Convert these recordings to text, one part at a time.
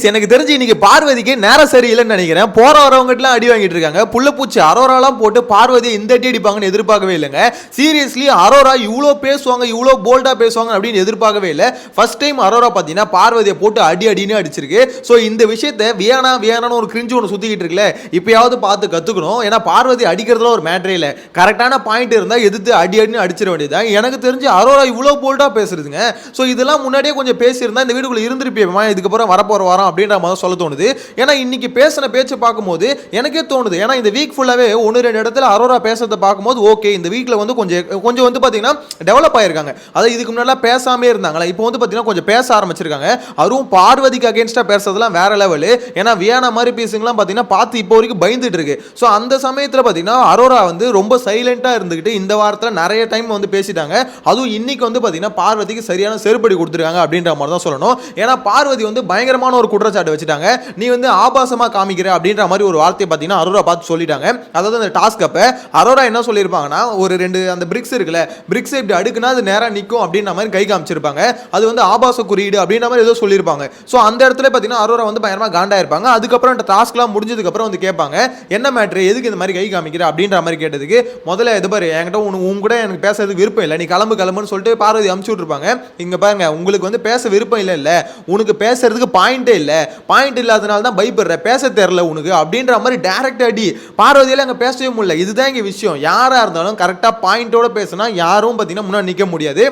எனக்கு தெரிஞ்சு இன்னைக்கு பார்வதிக்கு நேரம் சரியில்லைன்னு நினைக்கிறேன். போற வரவங்கலாம் அடி வாங்கிட்டு இருக்காங்க. புள்ளப்பூச்சி அரோராலாம் போட்டு பார்வதியை இந்த அடி அடிப்பாங்கன்னு எதிர்பார்க்கவே இல்லைங்க. சீரியஸ்லி அரோரா இவ்வளோ பேசுவாங்க, இவ்வளோ போல்டா பேசுவாங்க அப்படின்னு எதிர்பார்க்கவே இல்லை. ஃபர்ஸ்ட் டைம் அரோரா பார்த்தீங்கன்னா பார்வதியை போட்டு அடின்னு அடிச்சிருக்கு. ஸோ இந்த விஷயத்தை வியானான்னு ஒரு கிரிஞ்சு ஒன்று சுத்திக்கிட்டு இருக்குல்ல, இப்பயாவது பார்த்து கத்துக்கணும். ஏன்னா பார்வதி அடிக்கிறதுல ஒரு மேட்டரே இல்லை. கரெக்டான பாயிண்ட் இருந்தால் எதிர்த்து அடின்னு அடிச்சிட வேண்டியதுதான். எனக்கு தெரிஞ்சு அரோரா இவ்வளோ போல்டா பேசுறதுங்க. ஸோ இதெல்லாம் முன்னாடியே கொஞ்சம் பேசியிருந்தா இந்த வீடுக்குள்ள இருந்திருப்பேமா, இதுக்கப்புறம் வரப்போற வாரம் அப்படின்ற மாதிரி சொல்ல தோணுது. ஏன்னா இன்னைக்கு பேசின பேச்சு பார்க்கும்போது எனக்கே தோணுது. ஏன்னா இந்த வீக் ஃபுல்லாவே ஒன்று ரெண்டு இடத்துல அரோரா பேசுறத பார்க்கும்போது ஓகே, இந்த வீக்ல வந்து கொஞ்சம் வந்து பாத்தீங்கன்னா டெவலப் ஆயிருக்காங்க. அதாவது இதுக்கு முன்னாடி பேசாமே இருந்தாங்களா, இப்போ வந்து பாத்தீங்கன்னா கொஞ்சம் பேச ஆரம்பிச்சிருக்காங்க. அதுவும் பார்வதிக்கு அகைன்ஸ்டா பேசுறதுலாம் வேற லெவல். ஏன்னா வியானா மாதிரி பீஸுங்கெல்லாம் பாத்தீங்கன்னா பார்த்து இப்போ வரைக்கும் பயந்துட்டு இருக்கு. ஸோ அந்த சமயத்தில் பாத்தீங்கன்னா அரோரா வந்து ரொம்ப சைலண்டா இருந்துகிட்டு இந்த வாரத்தில் நிறைய டைம் வந்து பேசிட்டாங்க. அதுவும் இன்னைக்கு வந்து பாத்தீங்கன்னா பார்வதிக்கு சரியான செருப்படி கொடுத்துருக்காங்க அப்படின்ற மாதிரி தான் சொல்லணும். ஏன்னா பார்வதி வந்து பயங்கரமான ஒரு குற்றச்சாட்டு வச்சுட்டாங்க. நீ வந்து ஆபாசமா காமிக்கிற அப்படின்ற மாதிரி ஒரு வார்த்தையை பார்த்தீங்கன்னா அரோரா பார்த்து சொல்லிட்டாங்க. அதாவது அந்த டாஸ்க் அப்ப அரோரா என்ன சொல்லியிருப்பாங்கன்னா, ஒரு ரெண்டு அந்த பிரிக்ஸ் இருக்குல்ல, பிரிக்ஸ் இப்படி அடுக்குனா அது நேரா நிற்கும் அப்படின்ற மாதிரி கை காமிச்சிருப்பாங்க. அது வந்து ஆபாச குறியீடு அப்படின்ற மாதிரி ஏதோ சொல்லியிருப்பாங்க. ஸோ அந்த இடத்துல பார்த்தீங்கன்னா அரோரா வந்து பயங்கரமா காண்டா இருப்பாங்க. அதுக்கப்புறம் அந்த டாஸ்க்லாம் முடிஞ்சதுக்கு அப்புறம் வந்து கேட்பாங்க, என்ன மேட்ரு, எதுக்கு இந்த மாதிரி கை காமிக்கிற அப்படின்ற மாதிரி கேட்டதுக்கு, முதல்ல இது பாரு, என்கிட்ட உன் கூட எனக்கு பேசுறதுக்கு விருப்பம் இல்லை, நீ கிளம்புன்னு சொல்லிட்டு பார்வதி அமுச்சு விட்டுருப்பாங்க. இங்க பாருங்க, உங்களுக்கு வந்து பேச விருப்பம் இல்லை, உனக்கு பேசுறதுக்கு பாயிண்டே இல்லை, பாயிண்ட் இல்லாதனால தான் பயப்படுற, பேச தெரியல உனக்கு அப்படின்ற மாதிரி டைரக்ட் அடி. பார்வதியில அங்க பேசவே முடியல. இதுதான் இங்க விஷயம். யாரா இருந்தாலும் கரெக்டா பாயிண்டோட பேசினா யாரும் பார்த்தீங்கன்னா முன்னாடி நிற்க முடியாது.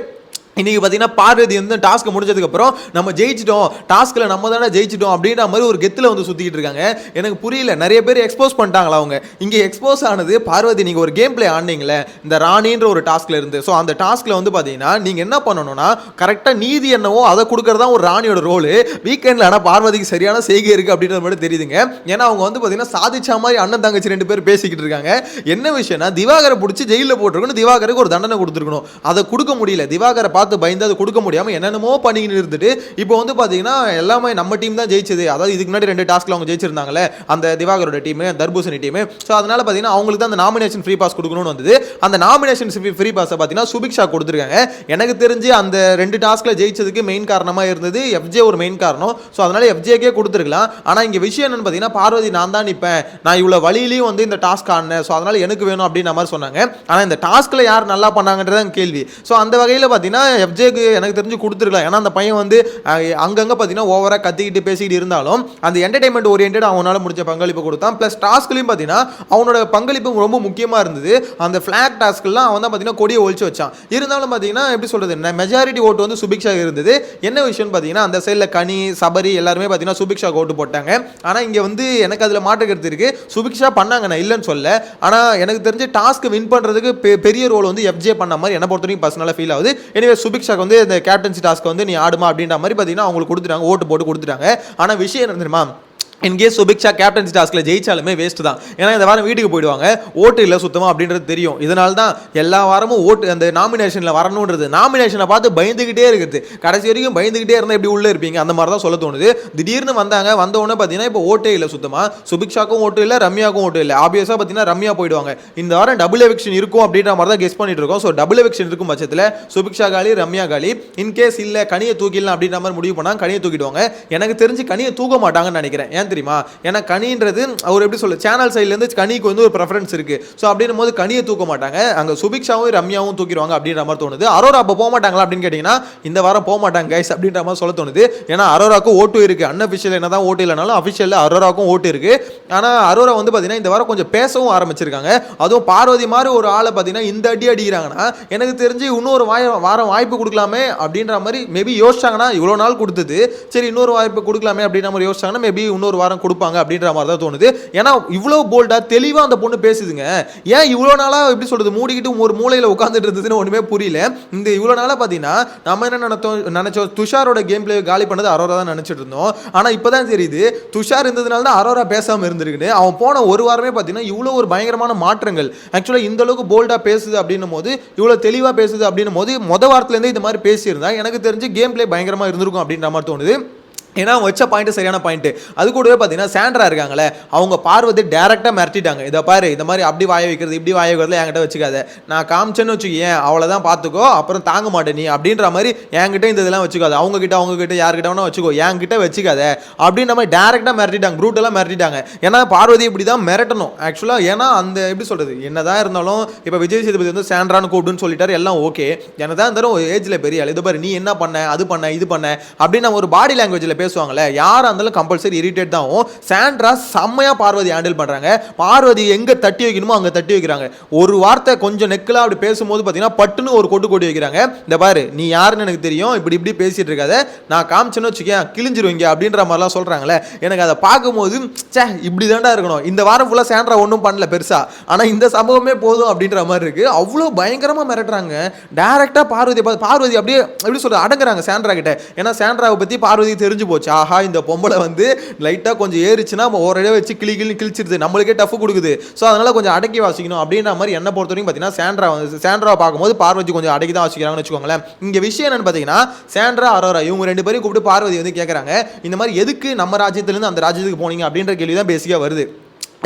இன்னைக்கு பார்த்தீங்கன்னா பார்வதி வந்து டாஸ்க் முடிஞ்சதுக்கு அப்புறம் நம்ம ஜெயிச்சிட்டோம், டாஸ்க்ல நம்ம தானே ஜெயிச்சிட்டோம் அப்படின்ற மாதிரி ஒரு கெத்துல வந்து சுத்திக்கிட்டு இருக்காங்க. எனக்கு புரியல, நிறைய பேர் எக்ஸ்போஸ் பண்ணிட்டாங்களா அவங்க. இங்கே எக்ஸ்போஸ் ஆனது பார்வதி, நீங்க ஒரு கேம் பிளே ஆனீங்களே இந்த ராணின்ற ஒரு டாஸ்க்ல இருந்து. ஸோ அந்த டாஸ்க்ல வந்து பார்த்தீங்கன்னா நீங்க என்ன பண்ணணும்னா கரெக்டாக நீதி என்னவோ அதை கொடுக்கறதா ஒரு ராணியோட ரோல். வீக்கெண்ட்ல ஆனால் பார்வதிக்கு சரியான செய்கை இருக்கு அப்படின்ற மாதிரி தெரியுதுங்க. ஏன்னா அவங்க வந்து பார்த்தீங்கன்னா சாதிச்ச மாதிரி அண்ணன் தங்கச்சி ரெண்டு பேர் பேசிக்கிட்டு இருக்காங்க. என்ன விஷயம்னா திவாகரை பிடிச்சி ஜெயிலில் போட்டிருக்கணும், திவாகருக்கு ஒரு தண்டனை கொடுத்துருக்கணும். அதை கொடுக்க முடியல. திவாகரை பார்த்து பயந்து அது கொடுக்க முடியாம என்னென்னமோ பண்ணிக்கிட்டு இருந்துட்டு இப்போ வந்து பாத்தீங்கன்னா எல்லாமே நம்ம டீம் தான் ஜெயிச்சது. அதாவது இதுக்கு முன்னாடி ரெண்டு டாஸ்க்ல அவங்க ஜெயிச்சிருந்தாங்கல்ல, அந்த திவாகரோட டீம், தர்பூசணி டீம். ஸோ அதனால பாத்தீங்கன்னா அவங்களுக்கு தான் அந்த நாமினேஷன் ஃப்ரீ பாஸ் கொடுக்கணும்னு வந்தது. அந்த நாமினேஷன் ஃப்ரீ பாஸ் பாத்தீங்கன்னா சுபிக்ஷா கொடுத்துருக்காங்க. எனக்கு தெரிஞ்சு அந்த ரெண்டு டாஸ்க்ல ஜெயிச்சதுக்கு மெயின் காரணமா இருந்தது எஃப்ஜே ஒரு மெயின் காரணம். ஸோ அதனால எஃப்ஜேக்கே கொடுத்துருக்கலாம். ஆனா இங்க விஷயம் என்னன்னு பாத்தீங்கன்னா பார்வதி, நான் தான் நிற்பேன், நான் இவ்வளவு வழியிலையும் வந்து இந்த டாஸ்க் ஆனேன், ஸோ அதனால எனக்கு வேணும் அப்படின்ற மாதிரி சொன்னாங்க. ஆனா இந்த டாஸ்க்ல யார் நல்லா பண்ணாங்கன்றதான் கேள்வி. ஸோ அந்த வகையில் பாத்தீங்கன்னா எஃப்ஜேக்கு எனக்கு தெரிஞ்சு கொடுத்துருக்கலாம். ஏன்னா அந்த பையன் வந்து அங்கங்க பார்த்தீங்கன்னா ஓவரா கத்திக்கிட்டு பேசிக்கிட்டு இருந்தாலும் அந்த என்டர்டைன்மெண்ட் ஓரியன்டட் அவனால முடிச்ச பங்களிப்பு கொடுத்தான். பிளஸ் டாஸ்க்லையும் பார்த்தீங்கன்னா அவனோட பங்களிப்பு ரொம்ப முக்கியமாக இருந்தது. அந்த ஃபிளாக் டாஸ்க்லாம் அவன் தான் பார்த்தீங்கன்னா கொடியை ஒழிச்சு வச்சான். இருந்தாலும் பார்த்தீங்கன்னா எப்படி சொல்றது, மெஜாரிட்டி ஓட்டு வந்து சுபிக்ஷா இருந்தது. என்ன விஷயம் பார்த்தீங்கன்னா அந்த சைடில் கனி, சபரி எல்லாருமே பார்த்தீங்கன்னா சுபிக்ஷா ஓட்டு போட்டாங்க. ஆனால் இங்கே வந்து எனக்கு அதில் மாற்றுக்கிறது இருக்கு. சுபிக்ஷா பண்ணாங்க, நான் இல்லைன்னு சொல்ல. ஆனால் எனக்கு தெரிஞ்சு டாஸ்க் வின் பண்ணுறதுக்கு பெரிய ரோல் வந்து எஃப்ஜே பண்ண மாதிரி என்ன பொறுத்த வரைக்கும் பர்சனலாக ஃபீல் ஆகுது. எனவே சுபிக்ஷா வந்து இந்த கேப்டன்சி டாஸ்க் வந்து நீ ஆடுமா அப்படின்ற மாதிரி பார்த்தீங்கன்னா அவங்களுக்கு கொடுத்துட்டாங்க, ஓட்டு போட்டு கொடுத்துட்டாங்க. ஆனால் விஷயம் என்ன தெரியுமா, இன்கேஸ் சுபிக்ஷா கேப்டன்சி டாஸ்க்ல ஜெயிச்சாலுமே வேஸ்ட் தான். ஏன்னா இந்த வாரம் வீட்டுக்கு போயிடுவாங்க, ஓட்டு இல்லை சுத்தமாக அப்படின்றது தெரியும். இதனால தான் எல்லா வாரமும் ஓட்டு அந்த நாமினேஷனில் வரணுன்றது, நாமினேஷனை பார்த்து பயந்துக்கிட்டே இருக்குது. கடைசி வரைக்கும் பயந்துக்கிட்டே இருந்தால் எப்படி உள்ளே இருப்பீங்க, அந்த மாதிரி தான் சொல்ல தோணுது. திடீர்னு வந்தாங்க, வந்தவொடனே பார்த்தீங்கன்னா இப்போ ஓட்டே இல்லை சுத்தமாக. சுபிக்ஷாக்கும் ஓட்டு இல்லை, ரம்யாவுக்கும் ஓட்டு இல்லை. ஆப்வியஸாக பார்த்தீங்கன்னா ரம்யா போயிடுவாங்க. இந்த வாரம் டபுள் எவிக்ஷன் இருக்கும் அப்படின்ற மாதிரி தான் கெஸ் பண்ணிட்டு இருக்கோம். ஸோ டபுள் எவிக்ஷன் இருக்கும் பட்சத்தில் சுபிக்ஷா காலி, ரம்யா காலி. இன்கேஸ் இல்லை கனியை தூக்கிடலாம் அப்படின்ற மாதிரி முடிவு பண்ணால் கனியை தூக்கிடுவாங்க. எனக்கு தெரிஞ்சு கனியை தூக்க மாட்டாங்கன்னு நினைக்கிறேன். ஏன் தெரியுமா, ஏன்னா கனின்றது அவர் எப்படி சொல்ல, சேனல் சைட்ல இருந்து கனிக்கு வந்து ஒரு பிரெஃபரன்ஸ் இருக்கு. ஸோ அப்படின்னும் போது கனியை தூக்க மாட்டாங்க, அங்க சுபிக்ஷாவும் ரம்யாவும் தூக்கிடுவாங்க அப்படின்ற மாதிரி தோணுது. அரோரா அப்போ போக மாட்டாங்களா அப்படின்னு கேட்டீங்கன்னா இந்த வாரம் போக மாட்டாங்க கைஸ் அப்படின்ற மாதிரி சொல்ல தோணுது. ஏன்னா அரோராக்கு ஓட்டு இருக்கு, அன்அஃபிஷியல் என்னதான் ஓட்டு இல்லைனாலும் அஃபிஷியல் அரோராக்கும் ஓட்டு இருக்கு. ஆனால் அரோரா வந்து பார்த்தீங்கன்னா இந்த வாரம் கொஞ்சம் பேசவும் ஆரம்பிச்சிருக்காங்க. அதுவும் பார்வதி மாதிரி ஒரு ஆளை பார்த்தீங்கன்னா இந்த அடி அடிக்கிறாங்கன்னா எனக்கு தெரிஞ்சு இன்னொரு வாரம் வாய்ப்பு கொடுக்கலாமே அப்படின்ற மாதிரி மேபி யோசிச்சாங்கன்னா, இவ்வளோ நாள் கொடுத்தது சரி இன்னொரு வாய்ப்பு கொடுக்கலாமே அப்படின்ற மாதிரி யோசிச்சாங்கன்னா மேபி இன்னொரு வாரம் கொடுப்பாங்க அப்படின்ற மாதிரி தான் தோணுது. ஏன்னா இவ்வளவு போல்டா தெளிவா அந்த பொண்ணு பேசுதுங்க. ஏன் இவ்வளவு நாளா எப்படி சொல்றது மூடிக்கிட்டு ஒரு மூலையில உட்கார்ந்துட்டு இருந்ததுன்னு ஒண்ணுமே புரியல. இந்த இவ்வளவு நாளா பாத்தீங்கன்னா நம்ம என்ன நினைச்சோம், துஷாரோட கேம் பிளே காலி பண்ணது அரோரா தான் நினைச்சிட்டு இருந்தோம். ஆனா இப்பதான் தெரியுது துஷார் இருந்ததுனால தான் அரோரா பேசாம இருந்திருக்கு. அவன் போன ஒரு வாரமே பாத்தீங்கன்னா இவ்வளவு ஒரு பயங்கரமான மாற்றங்கள். ஆக்சுவலா இந்த அளவுக்கு போல்டா பேசுது அப்படின்னும் போது, இவ்வளவு தெளிவா பேசுது அப்படின்னும் போது, மொத வாரத்துல இருந்து இந்த மாதிரி பேசியிருந்தா எனக்கு தெரிஞ்சு கேம் பிளே பயங்கரமா இருந்திருக்கும் அப்படின்ற மாதிரி தோணுது. ஏன்னா அவங்க வச்ச பாயிண்ட் சரியான பாயிண்ட். அது கூடவே பார்த்தீங்கன்னா சாண்ட்ரா இருக்காங்களே, அவங்க பார்வதி டேரெக்டாக மிரட்டிட்டாங்க. இதை பாரு, இந்த மாதிரி அப்படி வாய வைக்கிறது இப்படி வாய வைக்கிறதுல என்கிட்ட வச்சுக்காத, நான் காமிச்சேன்னு வச்சுக்கேன் அவ்வளோதான் பார்த்துக்கோ, அப்புறம் தாங்க மாட்டேன் நீ அப்படின்ற மாதிரி என்கிட்ட இந்த இதெல்லாம் வச்சுக்காது, அவங்ககிட்ட யார்கிட்ட வேணா வச்சுக்கோ, என்கிட்ட வச்சுக்காத அப்படின்ற மாதிரி டேரெக்டாக மிரட்டிட்டாங்க, ப்ரூட்டெல்லாம் மிரட்டிட்டாங்க. ஏன்னா பார்வதி இப்படி தான் மிரட்டணும் ஆக்சுவலாக. ஏன்னா அந்த எப்படி சொல்கிறது, என்னதான் இருந்தாலும் இப்போ விஜய் சேதுபதி வந்து சாண்ட்ரான்னு கூப்பிடுன்னு சொல்லிட்டாரு, எல்லாம் ஓகே. என்னதான் இருந்தாலும் ஏஜில் பெரிய ஆள், இது பாரு நீ என்ன பண்ண அது பண்ண இது பண்ண அப்படின்னு நம்ம ஒரு பாடி லாங்குவேஜில் பேசுவாங்கல்ல, யாரா இருந்தாலும் கம்பல்சரி இரிட்டேட் தான் ஆகும். சாண்ட்ரா செம்மையா பார்வதி ஹேண்டில் பண்றாங்க. பார்வதி எங்க தட்டி வைக்கணுமோ அங்க தட்டி வைக்கிறாங்க. ஒரு வார்த்தை கொஞ்சம் நெக்கலா அப்படி பேசும்போது பாத்தீங்கன்னா பட்டுன்னு ஒரு கொட்டி வைக்கிறாங்க. இந்த பாரு நீ யாருன்னு எனக்கு தெரியும், இப்படி இப்படி பேசிட்டு இருக்காத, நான் காமிச்சேன்னு வச்சுக்கேன் கிழிஞ்சிருவீங்க அப்படின்ற மாதிரிலாம் சொல்றாங்களே. எனக்கு அதை பார்க்கும்போது இப்படி தாண்டா இருக்கணும். இந்த வாரம் ஃபுல்லா சாண்ட்ரா ஒன்றும் பண்ணல பெருசா, ஆனா இந்த சம்பவமே போதும் அப்படின்ற மாதிரி இருக்கு. அவ்வளோ பயங்கரமா மிரட்டுறாங்க டைரக்டா பார்வதி அப்படியே எப்படி சொல்ற அடங்குறாங்க சாண்ட்ரா கிட்ட. ஏன்னா சாண்ட்ராவை பத்தி பார்வதி தெரிஞ்சு போச்சு, ஆஹா இந்த பொம்பளை வந்து லைட்டாக கொஞ்சம் ஏறிச்சுன்னா ஒரே வச்சு கிழிச்சிருது, நம்மளுக்கே டஃப் கொடுக்குது, ஸோ அதனால கொஞ்சம் அடக்கி வாசிக்கணும் அப்படின்ற மாதிரி என்ன பொறுத்த வரைக்கும் பார்த்தீங்கன்னா சாண்ட்ராவை பார்க்கும்போது பார்வதி கொஞ்சம் அடக்கி தான் வாசிக்கிறாங்கன்னு வச்சுக்கோங்களேன். இங்கே விஷயம் என்னன்னு பார்த்தீங்கன்னா சாண்ட்ரா அரோரா இவங்க ரெண்டு பேரும் கூப்பிட்டு பார்வதி வந்து கேட்குறாங்க, இந்த மாதிரி எதுக்கு நம்ம ராஜ்யத்திலேருந்து அந்த ராஜ்யத்துக்கு போனீங்க அப்படின்ற கேள்வி தான் பேசிக்காக வருது.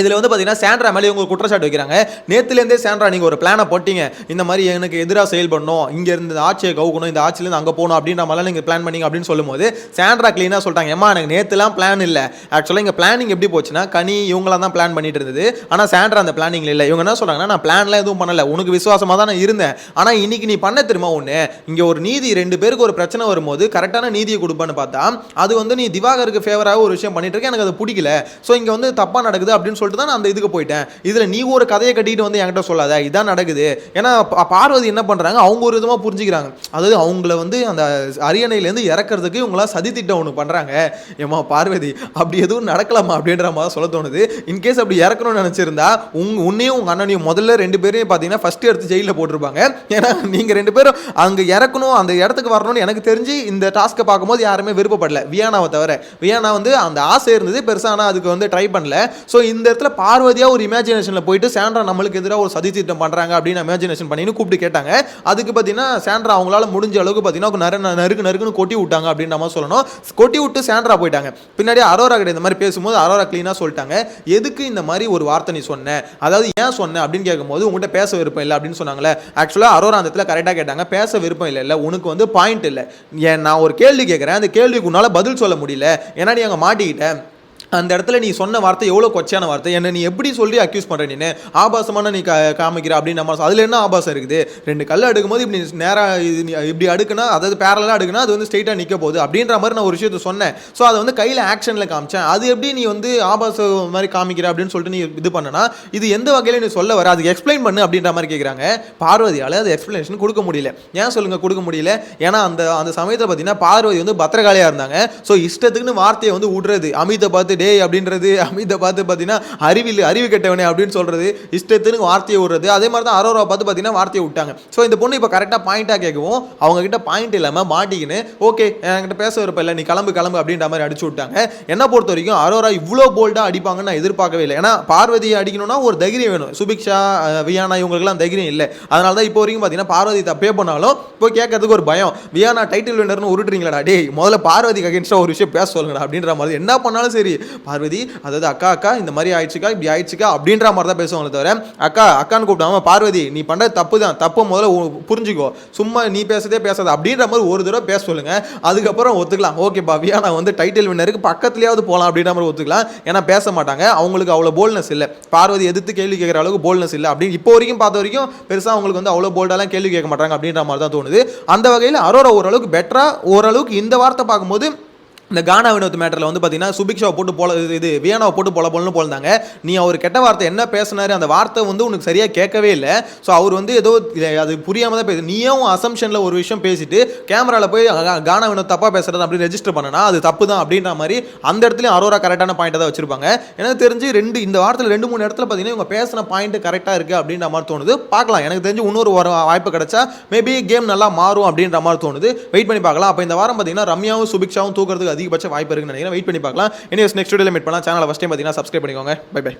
இதில் வந்து பார்த்தீங்கன்னா சாண்ட்ரா மேலே இவங்க குற்றச்சாட்டு வைக்கிறாங்க. நேற்றுலேருந்தே சாண்ட்ரா நீங்கள் ஒரு பிளானை போட்டிங்க, இந்த மாதிரி எனக்கு எதிராக செயல்படணும், இங்கே இருந்து ஆட்சியை கவுக்கணும், இந்த ஆட்சியிலேருந்து அங்கே போகணும் அப்படின்ற மாதிரிலாம் நீங்கள் பிளான் பண்ணிங்க அப்படின்னு சொல்லும்போது சாண்ட்ரா க்ளீனாக சொல்லிட்டாங்க, ஏமா எனக்கு நேற்றுலாம் பிளான் இல்லை, ஆக்சுவலாக இங்கே பிளானிங் எப்படி போச்சுன்னா கனி இவங்களாம் தான் பிளான் பண்ணிட்டு இருந்தது, ஆனால் சாண்ட்ரா அந்த பிளானிங்கில் இல்லை. இவங்க என்ன சொல்கிறாங்கன்னா நான் பிளான்லாம் எதுவும் பண்ணலை, உனக்கு விசுவாசமாக தான் நான் இருந்தேன், ஆனால் இன்னைக்கு நீ பண்ண தெரியுமா ஒன்று, இங்கே ஒரு நீதி ரெண்டு பேருக்கு ஒரு பிரச்சனை வரும்போது கரெக்டான நீதியை கொடுப்பான்னு பார்த்தா அது வந்து நீ திவாகருக்கு ஃபேவராக ஒரு விஷயம் பண்ணிட்டு இருக்க, எனக்கு அது பிடிக்கல, ஸோ இங்கே வந்து தப்பாக நடக்குது அப்படின்னு சொல்லிட்டு தான் நான் அந்த இதுக்கு போயிட்டேன். இதுல நீ ஒரு கதையை கட்டிட்டு வந்து என்கிட்ட சொல்லாத, இதான் நடக்குது. ஏன்னா பார்வதி என்ன பண்றாங்க, அவங்க ஒரு விதமா புரிஞ்சுக்கிறாங்க, அதாவது அவங்கள வந்து அந்த அரியணையிலேருந்து இறக்கிறதுக்கு இவங்களா சதி திட்டம் ஒன்று பண்றாங்க. ஏமா பார்வதி அப்படி எதுவும் நடக்கலாமா அப்படின்ற மாதிரி சொல்ல தோணுது. இன்கேஸ் அப்படி இறக்கணும்னு நினைச்சிருந்தா உன்னையும் உங்க அண்ணனையும் முதல்ல ரெண்டு பேரையும் பார்த்தீங்கன்னா ஃபர்ஸ்ட் எடுத்து ஜெயிலில் போட்டிருப்பாங்க. ஏன்னா நீங்க ரெண்டு பேரும் அங்கே இறக்கணும், அந்த இடத்துக்கு வரணும்னு எனக்கு தெரிஞ்சு இந்த டாஸ்க்கை பார்க்கும்போது யாருமே விருப்பப்படல, வியானாவை தவிர. வியானா வந்து அந்த ஆசை இருந்தது பெருசா, ஆனால் அதுக்கு வந்து ட்ரை பண்ணல. ஸோ இந்த இடத்துல பார்வதியா ஒரு இமேஜினேஷன்ல போயிட்டு சாண்ட்ரா நம்மளுக்கு எதிராக ஒரு சதி திட்டம் பண்றாங்க அப்படின்னு இமேஜினேஷன் பண்ணின்னு கூப்பிட்டு கேட்டாங்க. அதுக்கு பார்த்தீங்கன்னா சாண்ட்ரா அவங்களால முடிஞ்ச அளவுக்கு பார்த்தீங்கன்னா நறுக்குன்னு கொட்டி விட்டாங்க அப்படின்னு நம்ம சொல்லணும். கொட்டி விட்டு சாண்ட்ரா போயிட்டாங்க. பின்னாடி அரோரா கிட்ட இந்த மாதிரி பேசும்போது அரோரா கிளீனா சொல்லிட்டாங்க, எதுக்கு இந்த மாதிரி ஒரு வார்த்தை நீ சொன்ன, அதாவது ஏன் சொன்ன அப்படின்னு கேட்கும்போது உங்கள்கிட்ட பேச விருப்பம் இல்லை அப்படின்னு சொன்னாங்களே. ஆக்சுவலாக அரோரா அந்த இடத்துல கரெக்டாக கேட்டாங்க, பேச விருப்பம் இல்லை, உனக்கு வந்து பாயிண்ட் இல்லை, நான் ஒரு கேள்வி கேட்குறேன், அந்த கேள்விக்கு உன்னால பதில் சொல்ல முடியல, ஏன்னா நீ அங்கே மாட்டிக்கிட்ட, அந்த இடத்துல நீ சொன்ன வார்த்தை எவ்வளோ கொச்சையான வார்த்தை, என்ன நீ எப்படி சொல்லி அக்யூஸ் பண்ணுற, நீ ஆபாசமான நீ காமிக்கிற அப்படின்னு நம்ம அதில் என்ன ஆபாசம் இருக்குது, ரெண்டு கல் அடுக்கும்போது இப்படி நேராக இப்படி அடுக்குனா, அதாவது பேரலாக அடுக்குனா அது வந்து ஸ்ட்ரெயிட்டாக நிற்க போகுது அப்படின்ற மாதிரி நான் ஒரு விஷயத்தை சொன்னேன். ஸோ அதை வந்து கையில் ஆக்ஷனில் காமிச்சேன், அது எப்படி நீ வந்து ஆபாசம் மாதிரி காமிக்கிற அப்படின்னு சொல்லிட்டு நீ இது பண்ணனா, இது எந்த வகையில் நீ சொல்ல வர, அதுக்கு எக்ஸ்பிளைன் பண்ணு அப்படின்ற மாதிரி கேட்குறாங்க. பார்வதியால் அது எக்ஸ்பிளனேஷன் கொடுக்க முடியல. ஏன் சொல்லுங்கள் கொடுக்க முடியல, ஏன்னா அந்த சமயத்தில் பார்த்தீங்கன்னா பார்வதி வந்து பத்திரகாளியாக இருந்தாங்க. ஸோ இஷ்டத்துக்குன்னு வார்த்தையை வந்து விடுறது, அமிதை பார்த்து டே அப்படின்றது, அமிதை பார்த்து பார்த்தீங்கன்னா அறிவு கெட்டவனே அப்படின்னு சொல்றது, இஷ்டத்துக்கு வார்த்தையை விடுறது. அதே மாதிரி தான் அரோரா பார்த்து பார்த்தீங்கன்னா வார்த்தையை விட்டாங்க. ஸோ இந்த பொண்ணு இப்போ கரெக்டாக பாயிண்டாக கேட்கவும் அவங்க கிட்ட பாயிண்ட் இல்லாமல் மாட்டிக்கின்னு ஓகே என்கிட்ட பேச விருப்பம் இல்லை, நீ கிளம்பு அப்படின்ற மாதிரி அடிச்சு விட்டாங்க. என்ன பொறுத்த வரைக்கும் அரோரா இவ்வளோ போல்டாக அடிப்பாங்கன்னு நான் எதிர்பார்க்கவே இல்லை. ஏன்னா பார்வதியை அடிக்கணும்னா ஒரு தைரியம் வேணும், சுபிக்ஷா வியானா இவங்களுக்குலாம் தைரியம் இல்லை. அதனால தான் இப்போ வரைக்கும் பார்த்தீங்கன்னா பார்வதி தப்பே பண்ணாலும் இப்போ கேட்கறதுக்கு ஒரு பயம், வியானா டைட்டில் வின்னர்னு உருட்டுறீங்களா டே, முதல்ல பார்வதிக்கு அகேன்ஸ்டாக ஒரு விஷயம் பேச சொல்லுங்கடா அப்படின்ற மாதிரி. என்ன பண்ணாலும் சரி பார்வதி அதாவது அக்கா இந்த மாதிரி ஆயிடுச்சுக்கா இப்படி ஆயிடுச்சுக்கா அப்படின்ற மாதிரி தான் பேசுவாங்களே தவிர அக்கான்னு கூப்பிட்டாம பார்வதி நீ பண்ற தப்பு தான், தப்பு முதல்ல புரிஞ்சுக்கோ, சும்மா நீ பேசதே பேசாத அப்படின்ற மாதிரி ஒரு தடவை பேச சொல்லுங்க, அதுக்கப்புறம் ஒத்துக்கலாம். ஓகேப்பா வியானா வந்து டைட்டில் வின்னருக்கு பக்கத்துலயாவது போகலாம் அப்படின்ற மாதிரி ஒத்துக்கலாம். ஏன்னா பேச மாட்டாங்க, அவங்களுக்கு அவ்வளோ போல்னஸ் இல்லை, பார்வதி எதிர்த்து கேள்வி கேட்குற அளவுக்கு போல்னஸ் இல்லை அப்படின்னு இப்போ வரைக்கும் பார்த்த வரைக்கும் பெருசாக அவங்களுக்கு வந்து அவ்வளோ போல்டாலாம் கேள்வி கேட்க மாட்டாங்க அப்படின்ற மாதிரி தான் தோணுது. அந்த வகையில் அரோரா ஓரளவுக்கு பெட்டரா, ஓரளவுக்கு இந்த வார்த்தை பார்க்கும்போது இந்த கானா வினோத் மேட்டரில் வந்து பார்த்தீங்கன்னா சுபிக்ஷாவை போட்டு இது வியானாவை போட்டு போலன்னு போலந்தாங்க. நீ அவர் கெட்ட வார்த்தை என்ன பேசினாரு, அந்த வார்த்தை வந்து உனக்கு சரியாக கேட்கவே இல்லை. ஸோ அவர் வந்து ஏதோ அது புரியாமல் தான் பேசு, நீயும் அசம்ஷனில் ஒரு விஷயம் பேசிட்டு கேமராவில் போய் கானா வினோத் தப்பாக பேசுறது அப்படி ரெஜிஸ்டர் பண்ணனா அது தப்பு தான் அப்படின்ற மாதிரி அந்த இடத்துலையும் அரோரா கரெக்டான பாயிண்ட்டை தான் வச்சிருப்பாங்க. எனக்கு தெரிஞ்சு இந்த வாரத்தில் 2-3 இடத்துல பார்த்தீங்கன்னா இவங்க பேசின பாயிண்ட் கரெக்டாக இருக்குது அப்படின்ற மாதிரி தோணுது. பார்க்கலாம், எனக்கு தெரிஞ்சு இன்னொரு வாய்ப்பு கிடைச்சா மேபி கேம் நல்லா மாறும் அப்படின்ற மாதிரி தோணுது. வெயிட் பண்ணி பார்க்கலாம். அப்போ இந்த வாரம் பார்த்தீங்கன்னா ரம்யாவும் சுபிக்ஷாவும் தூக்குறதுக்கு அதிகபட்ச வாய்ப்பு இருக்குன்னு நினைக்கிறேன். வெயிட் பண்ணி பார்க்கலாம். இனிஸ் நெக்ஸ்ட் வீடியோல மீட் பண்ணலாம். சேனலை ஃபர்ஸ்ட் டைம் பார்த்தீங்கன்னா சப்ஸ்கிரைப் பண்ணிக்கோங்க. Bye by.